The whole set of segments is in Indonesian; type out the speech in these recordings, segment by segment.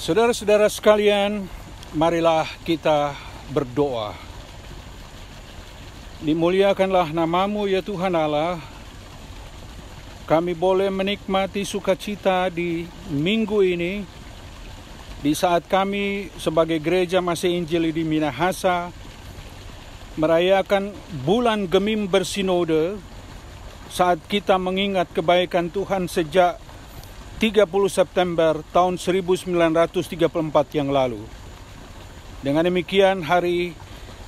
Saudara-saudara sekalian, marilah kita berdoa. Dimuliakanlah namamu ya Tuhan Allah. Kami boleh menikmati sukacita di minggu ini, di saat kami sebagai gereja Masih Injili di Minahasa merayakan bulan Gemim bersinode, saat kita mengingat kebaikan Tuhan sejak 30 September tahun 1934 yang lalu. Dengan demikian, hari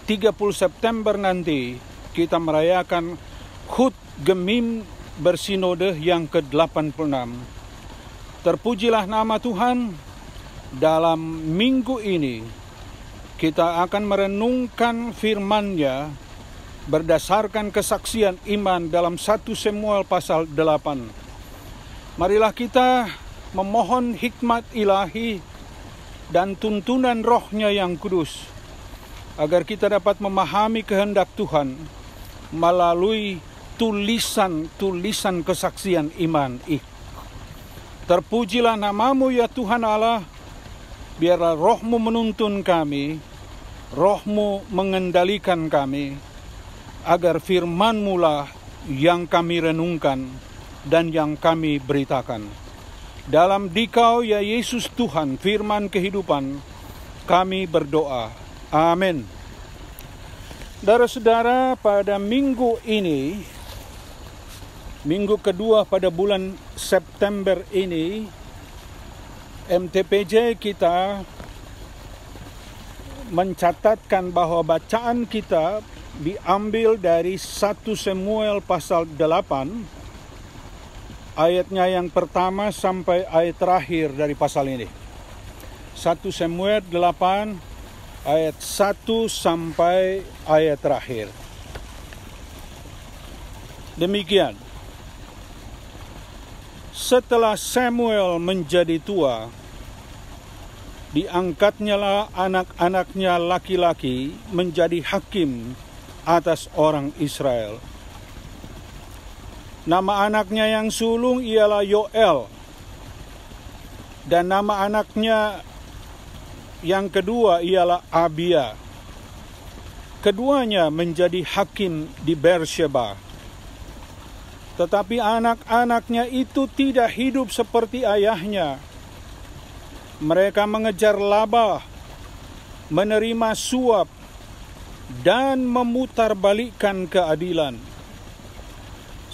30 September nanti kita merayakan HUT Gemim bersinode yang ke-86. Terpujilah nama Tuhan. Dalam minggu ini kita akan merenungkan firman-Nya berdasarkan kesaksian iman dalam 1 Samuel pasal 8. Marilah kita memohon hikmat ilahi dan tuntunan Roh-Nya yang kudus, agar kita dapat memahami kehendak Tuhan melalui tulisan-tulisan kesaksian iman. Terpujilah namamu ya Tuhan Allah, biarlah Roh-Mu menuntun kami, Roh-Mu mengendalikan kami, agar firman-Mu lah yang kami renungkan dan yang kami beritakan. Dalam Dikau ya Yesus Tuhan, firman kehidupan, kami berdoa. Amin. Saudara-saudara, pada minggu ini, minggu kedua pada bulan September ini, MTPJ kita mencatatkan bahwa bacaan kita diambil dari 1 Samuel pasal 8, ayatnya yang pertama sampai ayat terakhir dari pasal ini. 1 Samuel 8 ayat 1 sampai ayat terakhir. Demikian. Setelah Samuel menjadi tua, diangkatnyalah anak-anaknya laki-laki menjadi hakim atas orang Israel. Nama anaknya yang sulung ialah Yoel, dan nama anaknya yang kedua ialah Abia. Keduanya menjadi hakim di Beersheba. Tetapi anak-anaknya itu tidak hidup seperti ayahnya. Mereka mengejar laba, menerima suap, dan memutarbalikkan keadilan.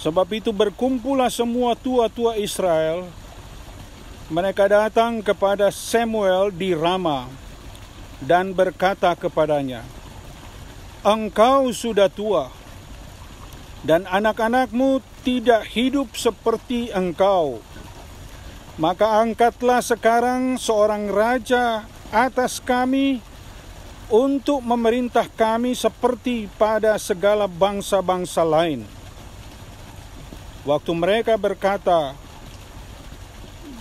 Sebab itu berkumpullah semua tua-tua Israel. Mereka datang kepada Samuel di Rama dan berkata kepadanya, "Engkau sudah tua, dan anak-anakmu tidak hidup seperti engkau. Maka angkatlah sekarang seorang raja atas kami untuk memerintah kami seperti pada segala bangsa-bangsa lain." Waktu mereka berkata,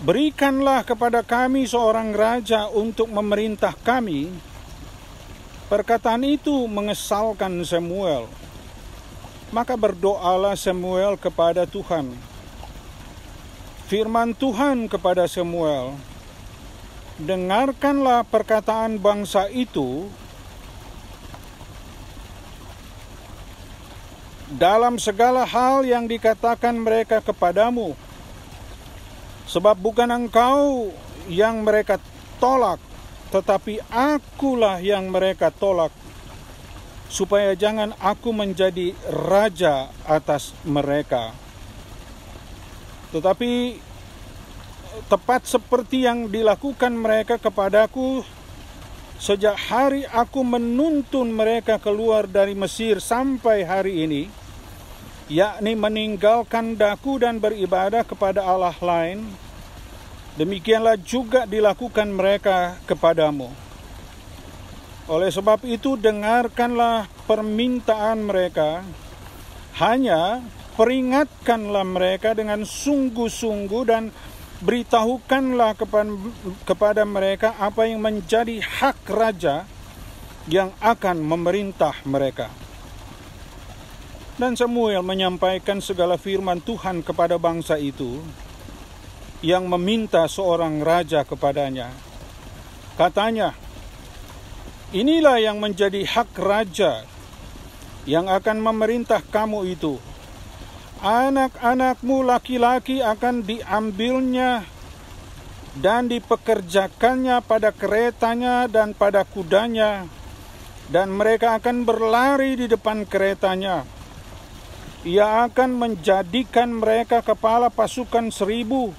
"Berikanlah kepada kami seorang raja untuk memerintah kami," perkataan itu mengesalkan Samuel. Maka berdoalah Samuel kepada Tuhan. Firman Tuhan kepada Samuel, "Dengarkanlah perkataan bangsa itu dalam segala hal yang dikatakan mereka kepadamu. Sebab bukan engkau yang mereka tolak, tetapi akulah yang mereka tolak, supaya jangan aku menjadi raja atas mereka. Tetapi tepat seperti yang dilakukan mereka kepadaku sejak hari aku menuntun mereka keluar dari Mesir sampai hari ini, yakni meninggalkan daku dan beribadah kepada Allah lain, demikianlah juga dilakukan mereka kepadamu. Oleh sebab itu dengarkanlah permintaan mereka, hanya peringatkanlah mereka dengan sungguh-sungguh dan beritahukanlah kepada mereka apa yang menjadi hak raja yang akan memerintah mereka." Dan Samuel menyampaikan segala firman Tuhan kepada bangsa itu yang meminta seorang raja kepadanya. Katanya, inilah yang menjadi hak raja yang akan memerintah kamu itu. Anak-anakmu laki-laki akan diambilnya dan dipekerjakannya pada keretanya dan pada kudanya, dan mereka akan berlari di depan keretanya. Ia akan menjadikan mereka kepala pasukan 1.000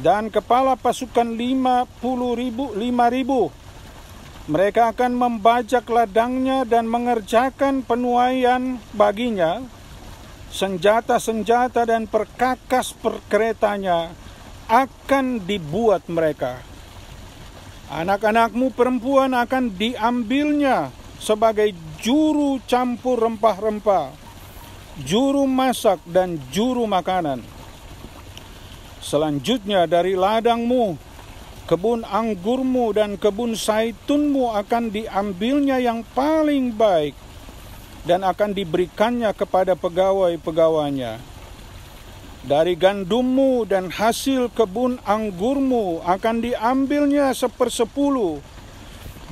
dan kepala pasukan 5.000. Mereka akan membajak ladangnya dan mengerjakan penuaian baginya. Senjata-senjata dan perkakas keretanya akan dibuat mereka. Anak-anakmu perempuan akan diambilnya sebagai juru campur rempah-rempah, juru masak dan juru makanan. Selanjutnya dari ladangmu, kebun anggurmu dan kebun zaitunmu akan diambilnya yang paling baik dan akan diberikannya kepada pegawai-pegawainya. Dari gandummu dan hasil kebun anggurmu akan diambilnya 1/10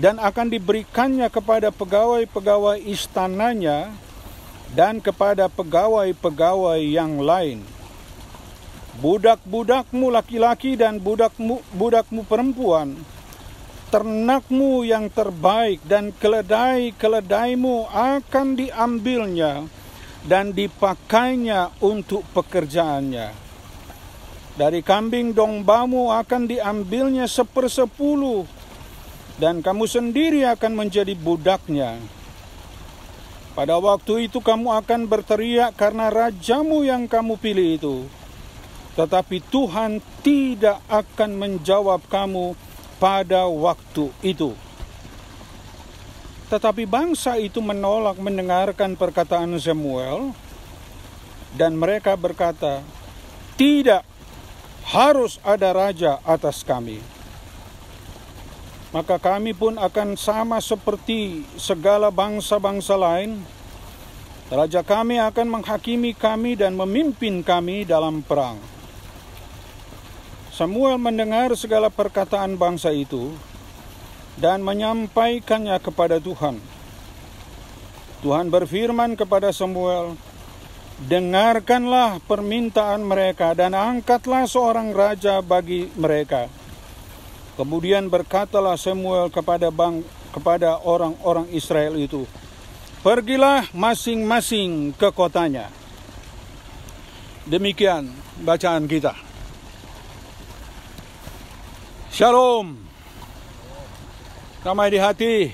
dan akan diberikannya kepada pegawai-pegawai istananya dan kepada pegawai-pegawai yang lain. Budak-budakmu laki-laki dan budakmu perempuan, ternakmu yang terbaik dan keledai-keledaimu akan diambilnya dan dipakainya untuk pekerjaannya. Dari kambing dombamu akan diambilnya 1/10 dan kamu sendiri akan menjadi budaknya. Pada waktu itu kamu akan berteriak karena rajamu yang kamu pilih itu. Tetapi Tuhan tidak akan menjawab kamu pada waktu itu. Tetapi bangsa itu menolak mendengarkan perkataan Samuel, dan mereka berkata, "Tidak, harus ada raja atas kami." Maka kami pun akan sama seperti segala bangsa-bangsa lain. Raja kami akan menghakimi kami dan memimpin kami dalam perang. Samuel mendengar segala perkataan bangsa itu dan menyampaikannya kepada Tuhan. Tuhan berfirman kepada Samuel, "Dengarkanlah permintaan mereka dan angkatlah seorang raja bagi mereka." Kemudian berkatalah Samuel kepada orang-orang Israel itu, "Pergilah masing-masing ke kotanya." Demikian bacaan kita. Shalom. Damai di hati.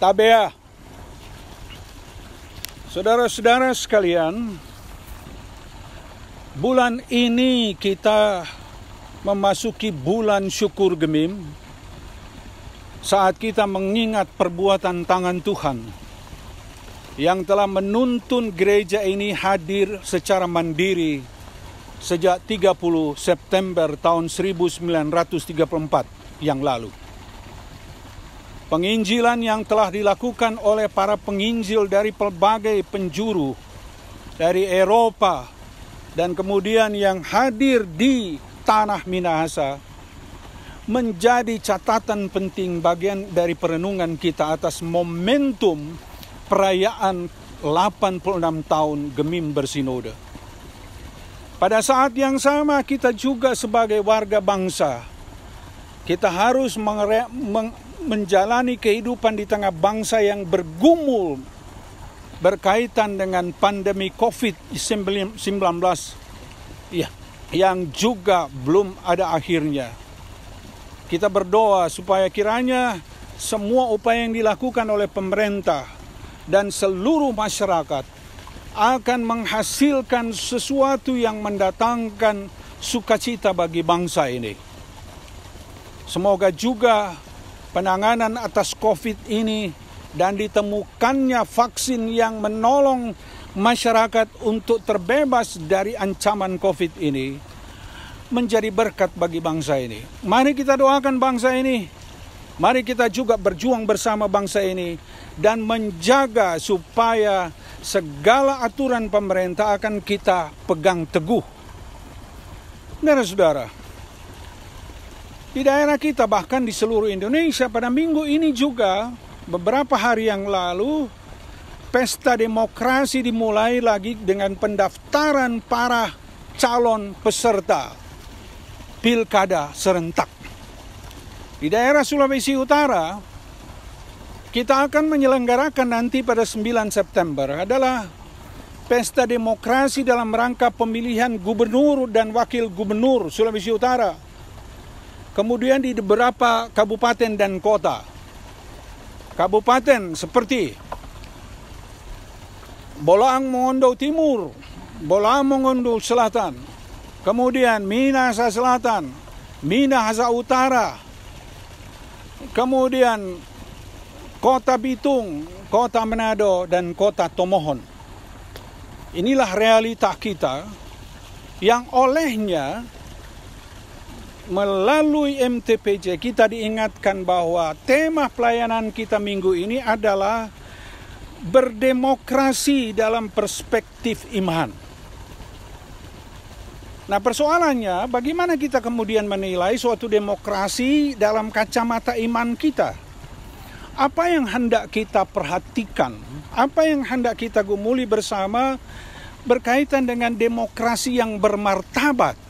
Tabea. Saudara-saudara sekalian, bulan ini kita memasuki bulan syukur gemim, saat kita mengingat perbuatan tangan Tuhan yang telah menuntun gereja ini hadir secara mandiri sejak 30 September tahun 1934 yang lalu. Penginjilan yang telah dilakukan oleh para penginjil dari pelbagai penjuru, dari Eropa, dan kemudian yang hadir di tanah Minahasa, menjadi catatan penting bagian dari perenungan kita atas momentum perayaan 86 tahun Gemim Bersinode. Pada saat yang sama kita juga sebagai warga bangsa, kita harus menjalani kehidupan di tengah bangsa yang bergumul berkaitan dengan pandemi COVID-19 yang juga belum ada akhirnya. Kita berdoa supaya kiranya semua upaya yang dilakukan oleh pemerintah dan seluruh masyarakat akan menghasilkan sesuatu yang mendatangkan sukacita bagi bangsa ini. Semoga juga penanganan atas COVID ini dan ditemukannya vaksin yang menolong masyarakat untuk terbebas dari ancaman COVID ini menjadi berkat bagi bangsa ini. Mari kita doakan bangsa ini. Mari kita juga berjuang bersama bangsa ini dan menjaga supaya segala aturan pemerintah akan kita pegang teguh. Saudara-saudara, di daerah kita, bahkan di seluruh Indonesia. Pada minggu ini juga, beberapa hari yang lalu, pesta demokrasi dimulai lagi dengan pendaftaran para calon peserta pilkada serentak. Di daerah Sulawesi Utara, kita akan menyelenggarakan nanti pada 9 September adalah pesta demokrasi dalam rangka pemilihan gubernur dan wakil gubernur Sulawesi Utara. Kemudian di beberapa kabupaten dan kota. Kabupaten seperti Bolaang Mongondo Timur, Bolaang Mongondo Selatan, kemudian Minahasa Selatan, Minahasa Utara, kemudian Kota Bitung, Kota Manado, dan Kota Tomohon. Inilah realita kita yang olehnya melalui MTPJ kita diingatkan bahwa tema pelayanan kita minggu ini adalah berdemokrasi dalam perspektif iman. Nah, persoalannya bagaimana kita kemudian menilai suatu demokrasi dalam kacamata iman kita? Apa yang hendak kita perhatikan? Apa yang hendak kita gumuli bersama berkaitan dengan demokrasi yang bermartabat?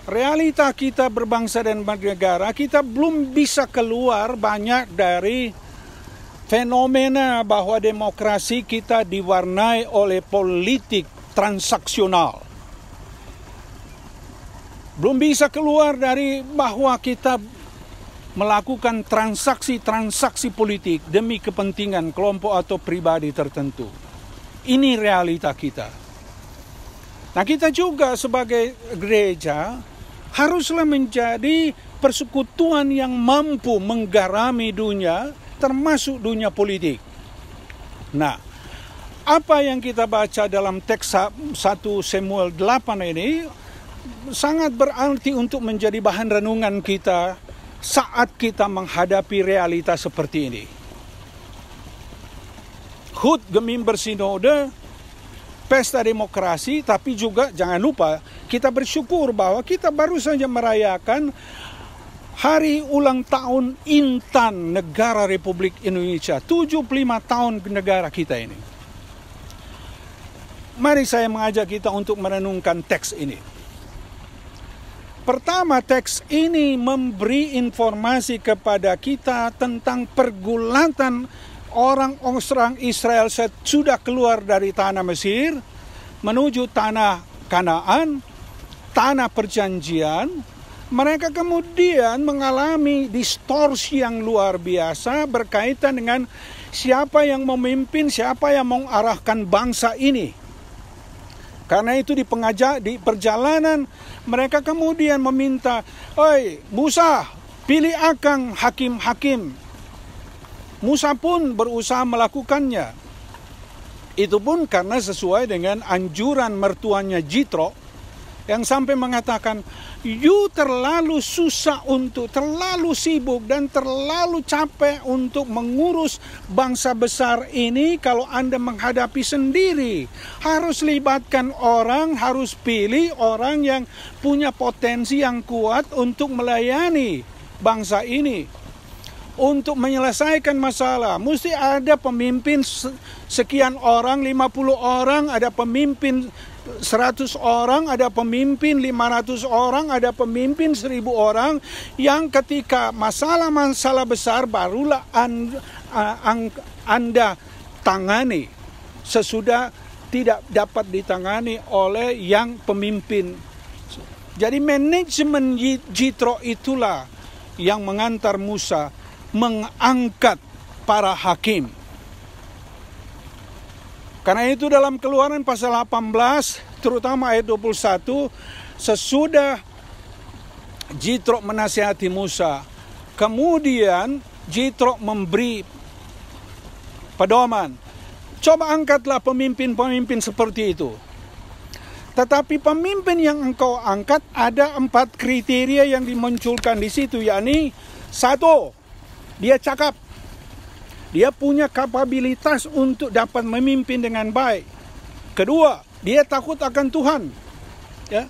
Realita kita berbangsa dan bernegara, kita belum bisa keluar banyak dari fenomena bahwa demokrasi kita diwarnai oleh politik transaksional. Belum bisa keluar dari bahwa kita melakukan transaksi-transaksi politik demi kepentingan kelompok atau pribadi tertentu. Ini realita kita. Nah, kita juga sebagai gereja haruslah menjadi persekutuan yang mampu menggarami dunia, termasuk dunia politik. Nah, apa yang kita baca dalam teks 1 Samuel 8 ini sangat berarti untuk menjadi bahan renungan kita saat kita menghadapi realita seperti ini. HUT Gemim Bersinode, pesta demokrasi, tapi juga jangan lupa kita bersyukur bahwa kita baru saja merayakan hari ulang tahun Intan Negara Republik Indonesia, 75 tahun negara kita ini. Mari saya mengajak kita untuk merenungkan teks ini. Pertama, teks ini memberi informasi kepada kita tentang pergulatan orang-orang Israel sudah keluar dari tanah Mesir menuju tanah Kanaan, tanah perjanjian. Mereka kemudian mengalami distorsi yang luar biasa berkaitan dengan siapa yang memimpin, siapa yang mengarahkan bangsa ini. Karena itu di perjalanan mereka kemudian meminta, "Oi, Musa, pilih akang hakim-hakim." Musa pun berusaha melakukannya. Itu pun karena sesuai dengan anjuran mertuanya Jitro yang sampai mengatakan, "You terlalu susah terlalu sibuk dan terlalu capek untuk mengurus bangsa besar ini kalau Anda menghadapi sendiri. Harus libatkan orang, harus pilih orang yang punya potensi yang kuat untuk melayani bangsa ini. Untuk menyelesaikan masalah, mesti ada pemimpin sekian orang, 50 orang, ada pemimpin 100 orang, ada pemimpin 500 orang, ada pemimpin 1000 orang, yang ketika masalah-masalah besar barulah Anda tangani, sesudah tidak dapat ditangani oleh yang pemimpin." Jadi manajemen Jitro itulah yang mengantar Musa mengangkat para hakim. Karena itu dalam Keluaran pasal 18, terutama ayat 21, sesudah Jitro menasihati Musa, kemudian Jitro memberi pedoman, coba angkatlah pemimpin-pemimpin seperti itu. Tetapi pemimpin yang engkau angkat ada 4 kriteria yang dimunculkan di situ, yakni 1, dia cakap. Dia punya kapabilitas untuk dapat memimpin dengan baik. Kedua, dia takut akan Tuhan. Ya.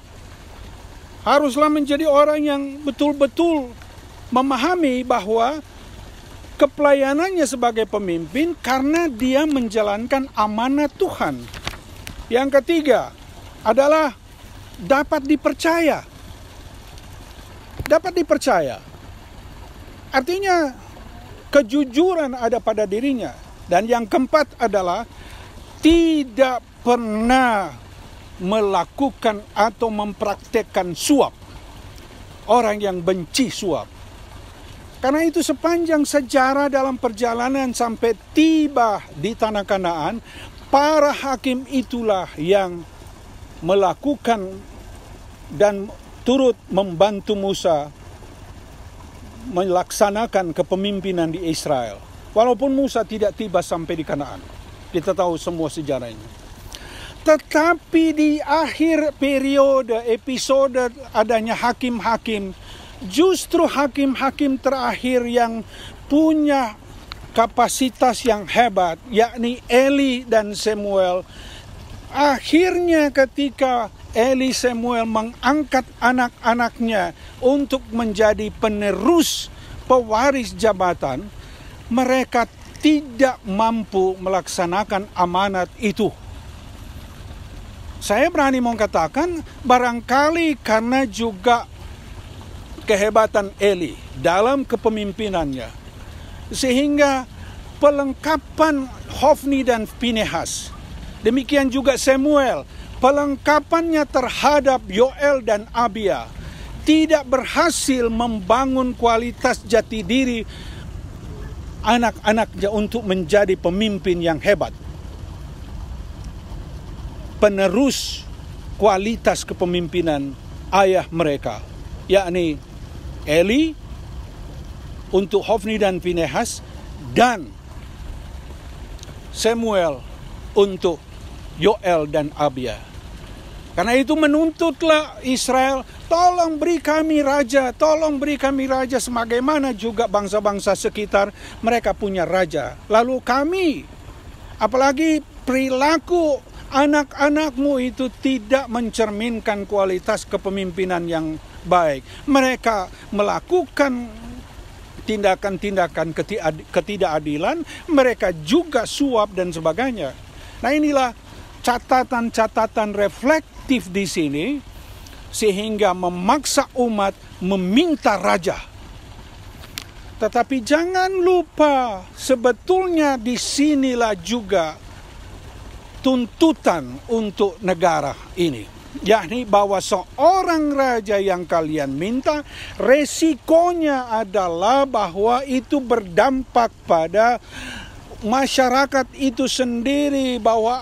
haruslah menjadi orang yang betul-betul memahami bahwa kepelayanannya sebagai pemimpin karena dia menjalankan amanat Tuhan. Yang ketiga adalah dapat dipercaya. Dapat dipercaya. Artinya kejujuran ada pada dirinya. Dan yang keempat adalah tidak pernah melakukan atau mempraktekkan suap. Orang yang benci suap. Karena itu sepanjang sejarah dalam perjalanan sampai tiba di tanah Kanaan, para hakim itulah yang melakukan dan turut membantu Musa melaksanakan kepemimpinan di Israel. Walaupun Musa tidak tiba sampai di Kanaan. Kita tahu semua sejarahnya. Tetapi di akhir periode, episode adanya hakim-hakim, justru hakim-hakim terakhir yang punya kapasitas yang hebat, yakni Eli dan Samuel. Akhirnya ketika Eli Samuel mengangkat anak-anaknya untuk menjadi penerus pewaris jabatan, mereka tidak mampu melaksanakan amanat itu. Saya berani mengatakan barangkali karena juga kehebatan Eli dalam kepemimpinannya, sehingga pelengkapan Hofni dan Finehas, demikian juga Samuel, pelengkapannya terhadap Yoel dan Abia tidak berhasil membangun kualitas jati diri anak-anaknya untuk menjadi pemimpin yang hebat, penerus kualitas kepemimpinan ayah mereka, yakni Eli untuk Hofni dan Finehas, dan Samuel untuk Yoel dan Abia. Karena itu menuntutlah Israel, tolong beri kami raja, tolong beri kami raja, sebagaimana juga bangsa-bangsa sekitar mereka punya raja. Lalu kami, apalagi perilaku anak-anakmu itu tidak mencerminkan kualitas kepemimpinan yang baik. Mereka melakukan tindakan-tindakan ketidakadilan, mereka juga suap dan sebagainya. Nah, inilah catatan-catatan reflektif di sini sehingga memaksa umat meminta raja. Tetapi jangan lupa, sebetulnya disinilah juga tuntutan untuk negara ini, yakni bahwa seorang raja yang kalian minta, resikonya adalah bahwa itu berdampak pada masyarakat itu sendiri, bahwa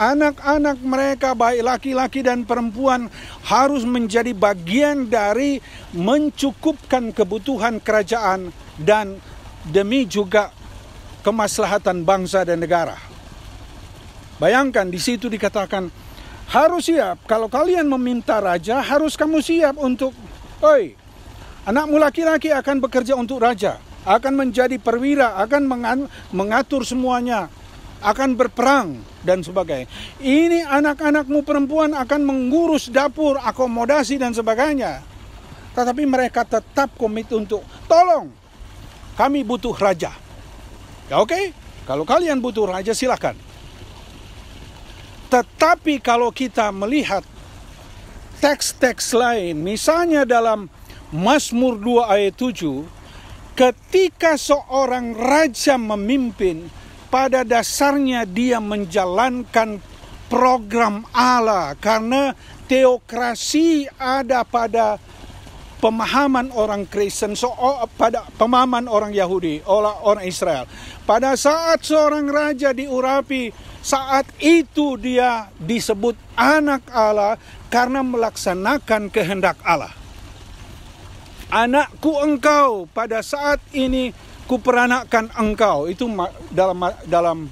anak-anak mereka baik laki-laki dan perempuan harus menjadi bagian dari mencukupkan kebutuhan kerajaan dan demi juga kemaslahatan bangsa dan negara. Bayangkan di situ dikatakan harus siap, kalau kalian meminta raja harus kamu siap untuk, anakmu laki-laki akan bekerja untuk raja, akan menjadi perwira, akan mengatur semuanya, akan berperang dan sebagainya. Ini anak-anakmu perempuan akan mengurus dapur, akomodasi dan sebagainya. Tetapi mereka tetap komit untuk, tolong, kami butuh raja. Ya oke, kalau kalian butuh raja silakan. Tetapi kalau kita melihat teks-teks lain, misalnya dalam Mazmur 2 ayat 7, ketika seorang raja memimpin, pada dasarnya dia menjalankan program Allah, karena teokrasi ada pada pemahaman orang Kristen, pada pemahaman orang Yahudi, orang Israel. Pada saat seorang raja diurapi, saat itu dia disebut anak Allah karena melaksanakan kehendak Allah. Anakku engkau, pada saat ini kuperanakkan engkau. Itu dalam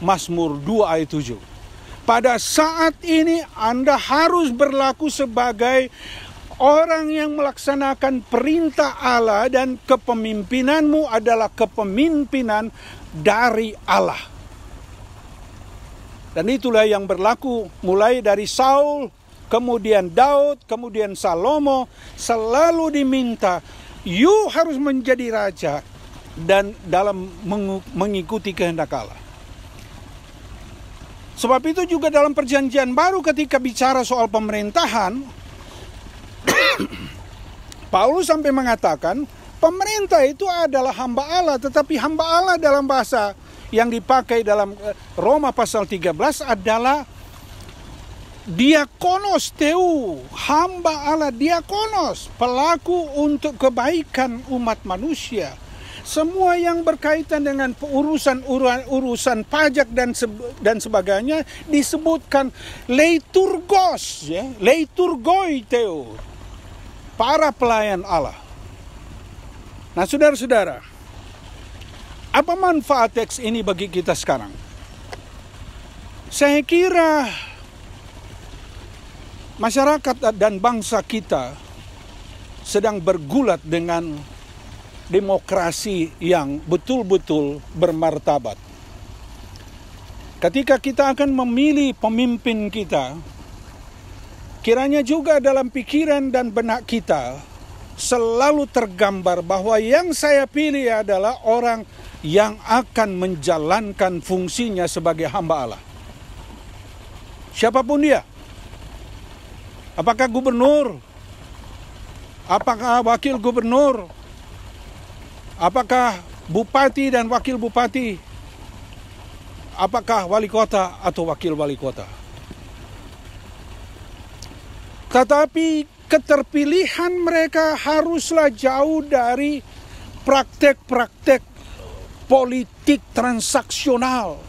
Mazmur 2 ayat 7. Pada saat ini Anda harus berlaku sebagai orang yang melaksanakan perintah Allah, dan kepemimpinanmu adalah kepemimpinan dari Allah. Dan itulah yang berlaku mulai dari Saul kemudian Daud, kemudian Salomo, selalu diminta, you harus menjadi raja dan dalam mengikuti kehendak Allah. Sebab itu juga dalam perjanjian baru ketika bicara soal pemerintahan, Paulus sampai mengatakan, pemerintah itu adalah hamba Allah, tetapi hamba Allah dalam bahasa yang dipakai dalam Roma pasal 13 adalah diakonos teu, hamba Allah, diakonos, pelaku untuk kebaikan umat manusia. Semua yang berkaitan dengan urusan pajak dan sebagainya disebutkan leiturgos, ya, leiturgoi teu, para pelayan Allah. Nah, saudara-saudara, apa manfaat teks ini bagi kita sekarang? Saya kira masyarakat dan bangsa kita sedang bergulat dengan demokrasi yang betul-betul bermartabat. Ketika kita akan memilih pemimpin kita, kiranya juga dalam pikiran dan benak kita selalu tergambar bahwa yang saya pilih adalah orang yang akan menjalankan fungsinya sebagai hamba Allah. Siapapun dia. Apakah gubernur? Apakah wakil gubernur? Apakah bupati dan wakil bupati? Apakah wali kota atau wakil wali kota? Tetapi keterpilihan mereka haruslah jauh dari praktek-praktek politik transaksional.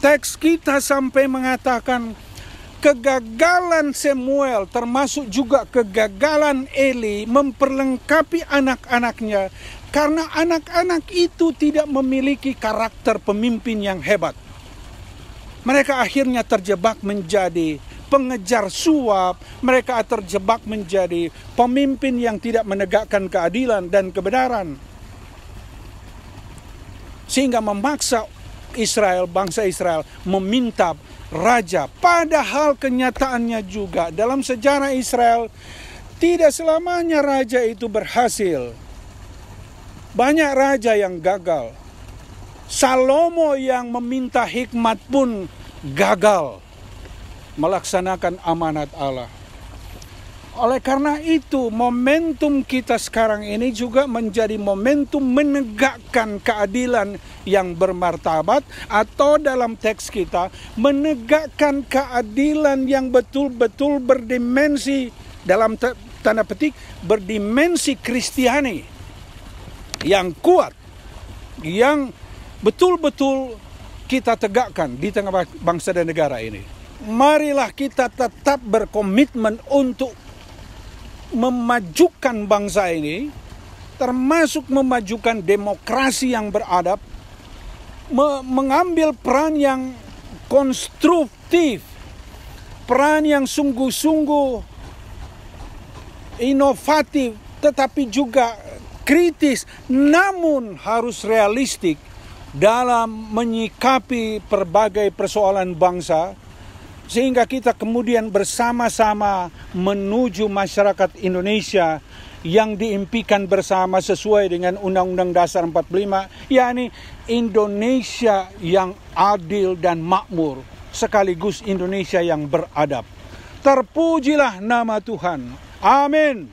Teks kita sampai mengatakan kegagalan Samuel, termasuk juga kegagalan Eli memperlengkapi anak-anaknya karena anak-anak itu tidak memiliki karakter pemimpin yang hebat. Mereka akhirnya terjebak menjadi pengejar suap, mereka terjebak menjadi pemimpin yang tidak menegakkan keadilan dan kebenaran. Sehingga memaksa Israel, bangsa Israel, meminta raja. Padahal kenyataannya juga dalam sejarah Israel tidak selamanya raja itu berhasil. Banyak raja yang gagal. Salomo yang meminta hikmat pun gagal melaksanakan amanat Allah. Oleh karena itu, momentum kita sekarang ini juga menjadi momentum menegakkan keadilan yang bermartabat, atau dalam teks kita, menegakkan keadilan yang betul-betul berdimensi, dalam tanda petik, berdimensi Kristiani, yang kuat, yang betul-betul kita tegakkan di tengah bangsa dan negara ini. Marilah kita tetap berkomitmen untuk memajukan bangsa ini, termasuk memajukan demokrasi yang beradab, mengambil peran yang konstruktif, peran yang sungguh-sungguh inovatif, tetapi juga kritis, namun harus realistik dalam menyikapi berbagai persoalan bangsa, sehingga kita kemudian bersama-sama menuju masyarakat Indonesia yang diimpikan bersama sesuai dengan Undang-Undang Dasar 45, yakni Indonesia yang adil dan makmur, sekaligus Indonesia yang beradab. Terpujilah nama Tuhan. Amin.